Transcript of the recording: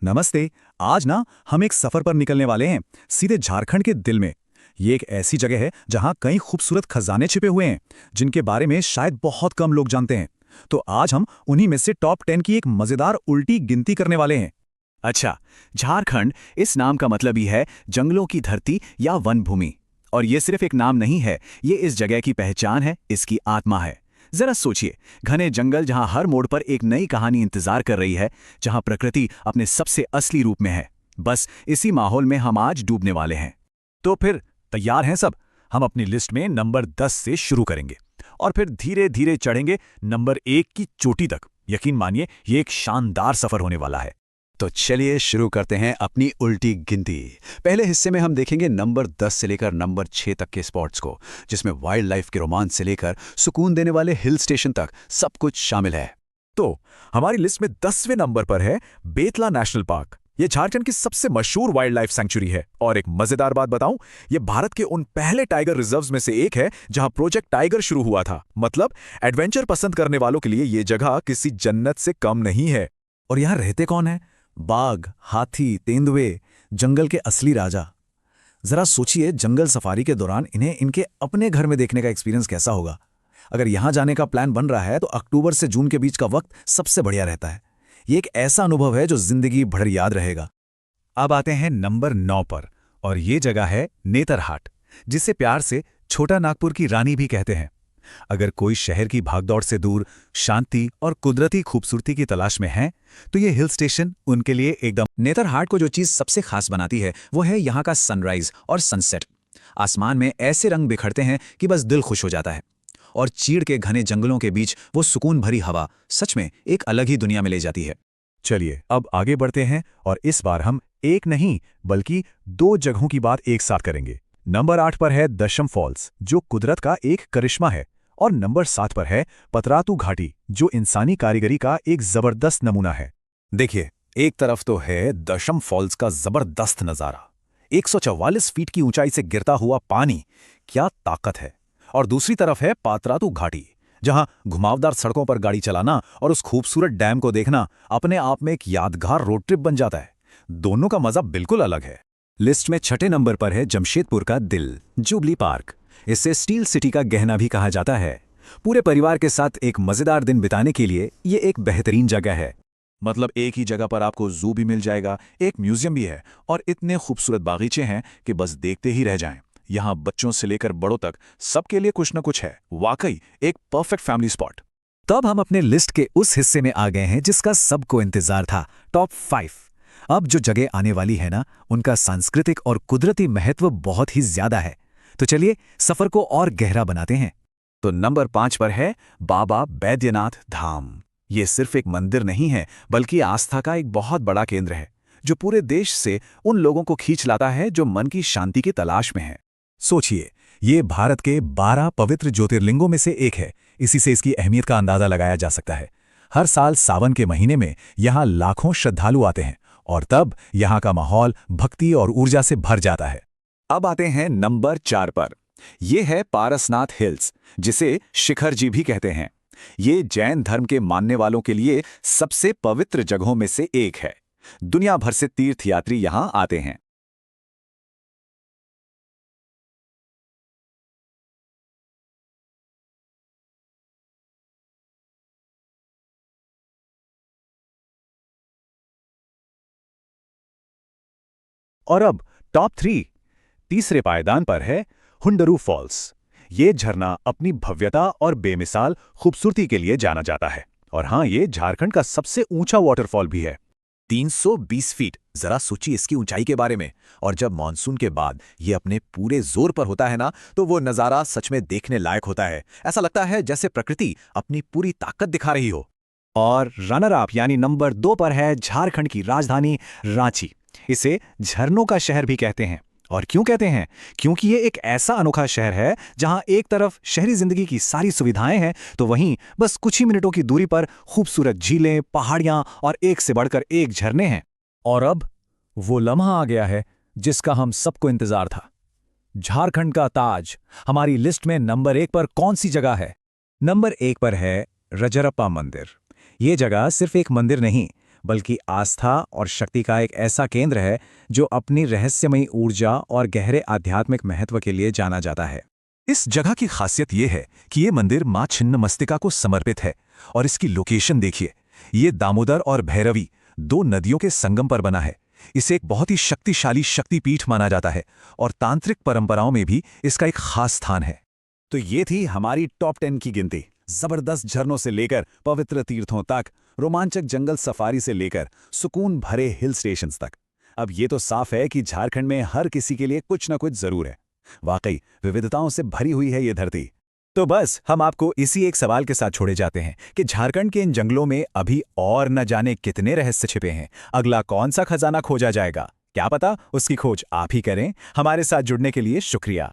नमस्ते। आज ना हम एक सफर पर निकलने वाले हैं, सीधे झारखंड के दिल में। ये एक ऐसी जगह है जहां कई खूबसूरत खजाने छिपे हुए हैं, जिनके बारे में शायद बहुत कम लोग जानते हैं। तो आज हम उन्हीं में से टॉप 10 की एक मजेदार उल्टी गिनती करने वाले हैं। अच्छा, झारखंड इस नाम का मतलब ही है जंगलों की धरती या वन भूमि। और ये सिर्फ एक नाम नहीं है, ये इस जगह की पहचान है, इसकी आत्मा है। जरा सोचिए, घने जंगल जहां हर मोड़ पर एक नई कहानी इंतजार कर रही है, जहां प्रकृति अपने सबसे असली रूप में है। बस इसी माहौल में हम आज डूबने वाले हैं। तो फिर तैयार हैं सब? हम अपनी लिस्ट में नंबर 10 से शुरू करेंगे और फिर धीरे धीरे चढ़ेंगे नंबर 1 की चोटी तक। यकीन मानिए, ये एक शानदार सफर होने वाला है। तो चलिए शुरू करते हैं अपनी उल्टी गिनती। पहले हिस्से में हम देखेंगे नंबर 10 से लेकर नंबर 6 तक के स्पॉट्स को, जिसमें वाइल्ड लाइफ के रोमांच से लेकर सुकून देने वाले हिल स्टेशन तक सब कुछ शामिल है। तो हमारी लिस्ट में 10वें नंबर पर है बेतला नेशनल पार्क। ये झारखंड की सबसे मशहूर वाइल्ड लाइफ सेंचुरी है। और एक मजेदार बात बताऊं, ये भारत के उन पहले टाइगर रिजर्व्स में से एक है जहां प्रोजेक्ट टाइगर शुरू हुआ था। मतलब एडवेंचर पसंद करने वालों के लिए ये जगह किसी जन्नत से कम नहीं है। और यहां रहते कौन है? बाघ, हाथी, तेंदुए, जंगल के असली राजा। जरा सोचिए, जंगल सफारी के दौरान इन्हें इनके अपने घर में देखने का एक्सपीरियंस कैसा होगा। अगर यहां जाने का प्लान बन रहा है तो अक्टूबर से जून के बीच का वक्त सबसे बढ़िया रहता है। ये एक ऐसा अनुभव है जो जिंदगी भर याद रहेगा। अब आते हैं नंबर 9 पर, और ये जगह है नेतरहाट, जिसे प्यार से छोटा नागपुर की रानी भी कहते हैं। अगर कोई शहर की भागदौड़ से दूर शांति और कुदरती खूबसूरती की तलाश में है, तो ये हिल स्टेशन उनके लिए एकदम। नेतरहाट को जो चीज सबसे खास बनाती है वो है यहाँ का सनराइज और सनसेट। आसमान में ऐसे रंग बिखरते हैं कि बस दिल खुश हो जाता है। और चीड़ के घने जंगलों के बीच वो सुकून भरी हवा सच में एक अलग ही दुनिया में ले जाती है। चलिए अब आगे बढ़ते हैं, और इस बार हम एक नहीं बल्कि 2 जगहों की बात एक साथ करेंगे। नंबर 8 पर है दशम फॉल्स, जो कुदरत का एक करिश्मा है। और नंबर 7 पर है पतरातू घाटी, जो इंसानी कारीगरी का एक जबरदस्त नमूना है। देखिए, एक तरफ तो है दशम फॉल्स का जबरदस्त नजारा, 144 फीट की ऊंचाई से गिरता हुआ पानी, क्या ताकत है। और दूसरी तरफ है पातरातू घाटी, जहां घुमावदार सड़कों पर गाड़ी चलाना और उस खूबसूरत डैम को देखना अपने आप में एक यादगार रोड ट्रिप बन जाता है। दोनों का मजा बिल्कुल अलग है। लिस्ट में 6ठे नंबर पर है जमशेदपुर का दिल, जुबली पार्क। इसे स्टील सिटी का गहना भी कहा जाता है। पूरे परिवार के साथ एक मजेदार दिन बिताने के लिए ये एक बेहतरीन जगह है। मतलब एक ही जगह पर आपको जू भी मिल जाएगा, एक म्यूजियम भी है, और इतने खूबसूरत बागीचे हैं कि बस देखते ही रह जाएं। यहाँ बच्चों से लेकर बड़ों तक सबके लिए कुछ न कुछ है। वाकई एक परफेक्ट फैमिली स्पॉट। तब हम अपने लिस्ट के उस हिस्से में आ गए हैं जिसका सबको इंतजार था, टॉप 5। अब जो जगह आने वाली है ना, उनका सांस्कृतिक और कुदरती महत्व बहुत ही ज्यादा है। तो चलिए सफर को और गहरा बनाते हैं। तो नंबर 5 पर है बाबा बैद्यनाथ धाम। ये सिर्फ एक मंदिर नहीं है, बल्कि आस्था का एक बहुत बड़ा केंद्र है, जो पूरे देश से उन लोगों को खींच लाता है जो मन की शांति की तलाश में है। सोचिए, ये भारत के 12 पवित्र ज्योतिर्लिंगों में से एक है। इसी से इसकी अहमियत का अंदाजा लगाया जा सकता है। हर साल सावन के महीने में यहाँ लाखों श्रद्धालु आते हैं, और तब यहाँ का माहौल भक्ति और ऊर्जा से भर जाता है। अब आते हैं नंबर 4 पर। यह है पारसनाथ हिल्स, जिसे शिखर जी भी कहते हैं। ये जैन धर्म के मानने वालों के लिए सबसे पवित्र जगहों में से एक है। दुनिया भर से तीर्थयात्री यहाँ आते हैं। और अब टॉप 3। तीसरे पायदान पर है हुंडरू फॉल्स। ये झरना अपनी भव्यता और बेमिसाल खूबसूरती के लिए जाना जाता है। और हाँ, ये झारखंड का सबसे ऊंचा वाटरफॉल भी है, 320 फीट। जरा सोचिए इसकी ऊंचाई के बारे में। और जब मानसून के बाद ये अपने पूरे जोर पर होता है ना, तो वो नजारा सच में देखने लायक होता है। ऐसा लगता है जैसे प्रकृति अपनी पूरी ताकत दिखा रही हो। और रनर अप यानी नंबर 2 पर है झारखंड की राजधानी रांची। इसे झरनों का शहर भी कहते हैं। और क्यों कहते हैं? क्योंकि ये एक ऐसा अनोखा शहर है जहां एक तरफ शहरी जिंदगी की सारी सुविधाएं हैं, तो वहीं बस कुछ ही मिनटों की दूरी पर खूबसूरत झीलें, पहाड़ियां और एक से बढ़कर एक झरने हैं। और अब वो लम्हा आ गया है जिसका हम सबको इंतजार था। झारखंड का ताज। हमारी लिस्ट में नंबर 1 पर कौन सी जगह है? नंबर 1 पर है रजरप्पा मंदिर। ये जगह सिर्फ एक मंदिर नहीं, बल्कि आस्था और शक्ति का एक ऐसा केंद्र है जो अपनी रहस्यमयी ऊर्जा और गहरे आध्यात्मिक महत्व के लिए जाना जाता है। इस जगह की खासियत यह है कि ये मंदिर मां छिन्नमस्तिका को समर्पित है और इसकी लोकेशन देखिए। ये दामोदर और भैरवी दो नदियों के संगम पर बना है। इसे एक बहुत ही शक्तिशाली शक्तिपीठ माना जाता है और तांत्रिक परंपराओं में भी इसका एक खास स्थान है। तो ये थी हमारी टॉप 10 की गिनती। जबरदस्त झरनों से लेकर पवित्र तीर्थों तक, रोमांचक जंगल सफारी से लेकर सुकून भरे हिल स्टेशंस तक। अब ये तो साफ है कि झारखंड में हर किसी के लिए कुछ न कुछ जरूर है। वाकई विविधताओं से भरी हुई है ये धरती। तो बस हम आपको इसी एक सवाल के साथ छोड़े जाते हैं कि झारखंड के इन जंगलों में अभी और न जाने कितने रहस्य छिपे हैं। अगला कौन सा खजाना खोजा जाएगा, क्या पता उसकी खोज आप ही करें। हमारे साथ जुड़ने के लिए शुक्रिया।